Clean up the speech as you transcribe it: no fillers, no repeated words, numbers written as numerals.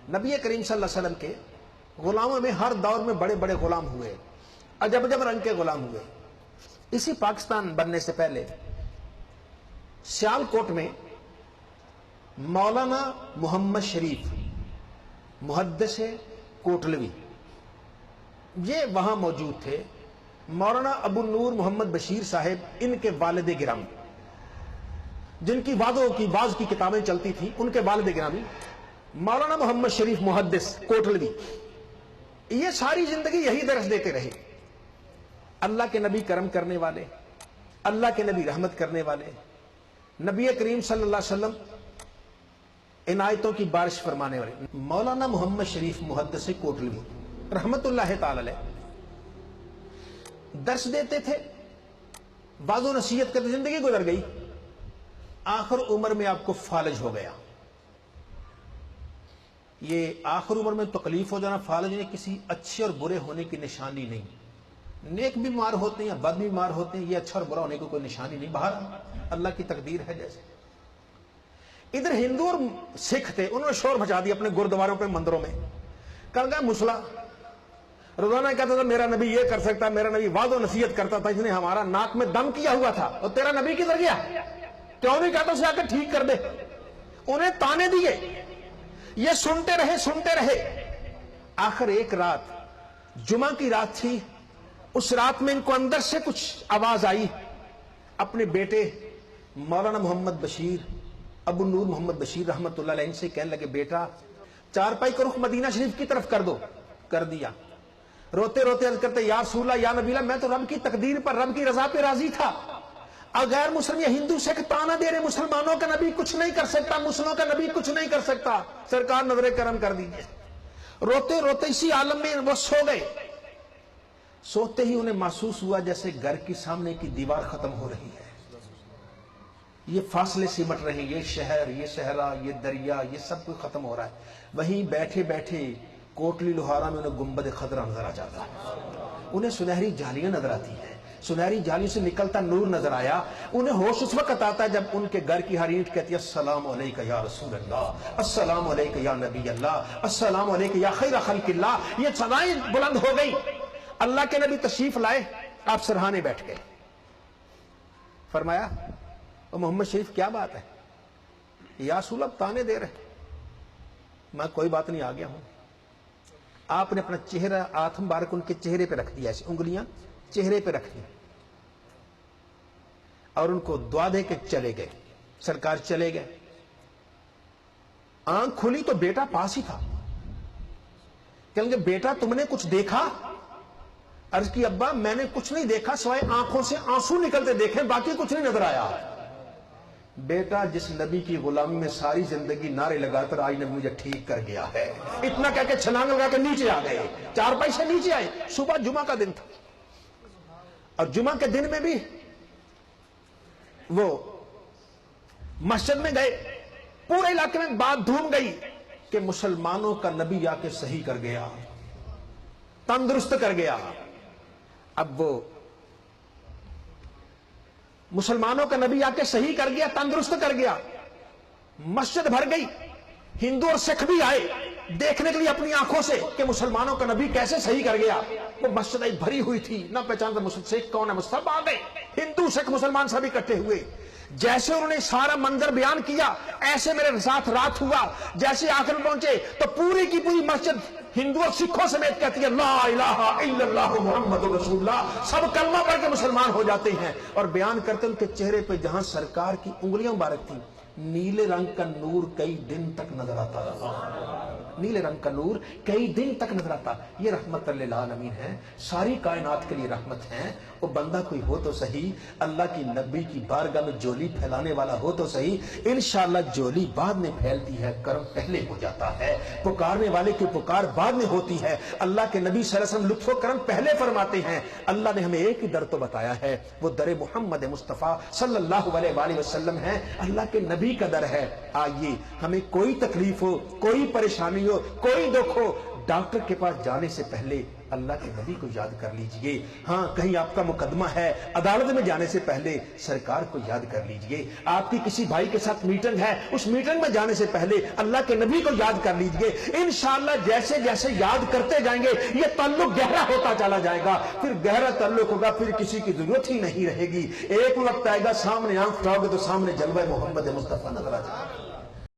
نبی کریم صلی اللہ علیہ وسلم کے غلاموں میں ہر دور میں بڑے بڑے غلام ہوئے، عجب عجب رنگ کے غلام ہوئے۔ اسی پاکستان بننے سے پہلے سیالکوٹ میں مولانا محمد شریف محدث کوٹلوی یہ وہاں موجود تھے۔ مولانا ابو نور محمد بشیر صاحب ان کے والد گرامی، جن کی واز کی کتابیں چلتی تھیں، ان کے والد گرامی مولانا محمد شریف محدث کوٹلوی یہ ساری زندگی یہی درس دیتے رہے۔ اللہ کے نبی کرم کرنے والے، اللہ کے نبی رحمت کرنے والے، نبی کریم صلی اللہ علیہ وسلم عنایتوں کی بارش فرمانے والے مولانا محمد شریف محدث کوٹلوی رحمت اللہ تعالی علیہ درس دیتے تھے، بعض و نصیحت کرتے، زندگی گزر گئی، آخر عمر میں آپ کو فالج ہو گیا۔ یہ آخر عمر میں تکلیف ہو جانا، فالج ہونے کسی اچھے اور برے ہونے کی نشانی نہیں۔ نیک بیمار ہوتے ہیں یا بد بیمار ہوتے ہیں، یہ اچھا اور برا ہونے کی کوئی نشانی نہیں، باہر اللہ کی تقدیر ہے۔ جیسے ادھر ہندو اور سکھ تھے، انہوں نے شور مچا دیا اپنے گردواروں پہ، مندروں میں، کہا مسلح روزانہ کہتا تھا میرا نبی یہ کر سکتا، میرا نبی وعظ و نصیحت کرتا تھا، اس نے ہمارا ناک میں دم کیا ہوا تھا، اور تیرا نبی کدھر گیا؟ کیوں نہیں کہتا اسے آ کر ٹھیک کر دے؟ انہیں تانے دیے، یہ سنتے رہے۔ آخر ایک رات، جمعہ کی رات تھی، اس رات میں ان کو اندر سے کچھ آواز آئی، اپنے بیٹے مولانا محمد بشیر ابو نور محمد بشیر رحمت اللہ علیہ سے کہنے لگے، بیٹا چارپائی کا رخ مدینہ شریف کی طرف کر دو۔ کر دیا۔ روتے روتے عرض کرتے، یا رسول اللہ، یا نبی اللہ، میں تو رب کی تقدیر پر، رب کی رضا پہ راضی تھا، غیر مسلم یا ہندو سکھ تانا دے رہے، مسلمانوں کا نبی کچھ نہیں کر سکتا، مسلمانوں کا نبی کچھ نہیں کر سکتا، سرکار نظر کرم کر دیجئے۔ روتے روتے اسی عالم میں وہ سو گئے۔ سوتے ہی انہیں محسوس ہوا جیسے گھر کی سامنے کی دیوار ختم ہو رہی ہے، یہ فاصلے سمٹ رہے ہیں، یہ شہر، یہ صحرا، یہ دریا، یہ سب کچھ ختم ہو رہا ہے۔ وہیں بیٹھے بیٹھے کوٹلی لوہارا میں انہیں گنبد خضرا نظر آ جاتا ہے، انہیں سنہری جالیاں نظر آتی ہیں، سنہری جالیوں سے نکلتا نور نظر آیا۔ انہیں ہوش اس وقت آتا ہے جب ان کے گھر کی ہر اینٹ کہتی ہے، السلام علیکہ یا رسول اللہ، السلام علیکہ یا نبی اللہ، السلام علیکہ یا خیر خلق اللہ۔ یہ صدائیں بلند ہو گئی۔ اللہ کے نبی تشریف لائے، آپ سرہانے بیٹھ گئے۔ فرمایا، محمد شریف کیا بات ہے؟ یا رسول اللہ تانے دے رہے۔ میں کوئی بات نہیں، آ گیا ہوں۔ آپ نے اپنا چہرہ، ہاتھ مبارک ان کے چہرے پہ رکھ دیا، ایسے انگلیاں چہرے پہ رکھ دی اور ان کو دعا دے کے چلے گئے۔ سرکار چلے گئے، آنکھ کھلی تو بیٹا پاس ہی تھا۔ کہیں گے بیٹا تم نے کچھ دیکھا؟ عرض کی ابا میں نے کچھ نہیں دیکھا سوائے آنکھوں سے آنسو نکلتے دیکھے، باقی کچھ نہیں نظر آیا۔ بیٹا جس نبی کی غلامی میں ساری زندگی نعرے لگاتا رہا، آج نبی مجھے ٹھیک کر گیا ہے، اتنا کہہ کے چھلانگ لگا کے نیچے آ گئے، چارپائی سے نیچے آئے۔ صبح جمعہ کا دن تھا، اور جمعہ کے دن میں بھی وہ مسجد میں گئے، پورے علاقے میں بات دھوم گئی کہ مسلمانوں کا نبی آ کے صحیح کر گیا، تندرست کر گیا۔ اب وہ مسلمانوں کا نبی آ کے صحیح کر گیا، تندرست کر گیا، مسجد بھر گئی۔ ہندو اور سکھ بھی آئے دیکھنے کے لیے اپنی آنکھوں سے کہ مسلمانوں کا نبی کیسے صحیح کر گیا۔ وہ مسجد بھری ہوئی تھی، نہ پہچانتا مسلم سکھ کون ہے، سب آ گئے، ہندو سکھ مسلمان سب اکٹھے ہوئے۔ جیسے انہوں نے سارا منظر بیان کیا، ایسے میرے ساتھ رات ہوا۔ جیسے آخر میں پہنچے تو پوری کی پوری مسجد ہندو اور سکھوں سمیت کہتی ہے، لا الہ الا اللہ محمد رسول اللہ۔ سب کلمہ پڑھ کے مسلمان ہو جاتے ہیں، اور بیان کرتے ان کے چہرے پہ جہاں سرکار کی انگلیاں مبارک تھی، نیلے رنگ کا نور کئی دن تک نظر آتا رہا، نیلے رنگ کا نور کئی دن تک نظر آتا۔ یہ رحمت للعالمین ہے، ساری کائنات کے لیے رحمت ہے۔ وہ بندہ کوئی ہو تو صحیح، اللہ کی نبی کی بارگاہ میں جولی پھیلانے والا ہو تو صحیح، انشاءاللہ جولی بعد میں پھیلتی ہے، کرم پہلے ہو جاتا ہے۔ پکارنے والے کی پکار بعد میں ہوتی ہے، اللہ کے نبی صلی اللہ علیہ وسلم لطف و کرم پہلے فرماتے ہیں۔ اللہ نے ہمیں ایک ہی در تو بتایا ہے، وہ در محمد مصطفیٰ صلی اللہ علیہ وآلہ وسلم ہے، اللہ کے نبی کا در ہے۔ آئیے، ہمیں کوئی تکلیف ہو، کوئی پریشانی ہو، کوئی دکھ ہو، ڈاکٹر کے پاس جانے سے پہلے اللہ کے نبی کو یاد کر لیجئے. ہاں کہیں آپ کا مقدمہ ہے, عدالت میں جانے سے پہلے سرکار کو یاد کر لیجئے. آپ کی کسی بھائی کے ساتھ میٹنگ ہے, اس میٹنگ میں جانے سے پہلے اللہ کے نبی کو یاد کر لیجئے. انشاءاللہ جیسے جیسے یاد کرتے جائیں گے یہ تعلق گہرا ہوتا چلا جائے گا. پھر گہرا تعلق ہوگا, پھر کسی کی ضرورت ہی نہیں رہے گی. ایک وقت آئے گا سامنے آنکھ اٹھاؤ گے تو سامنے جلوہ محمد مصطفیٰ نظر آ جائے گا.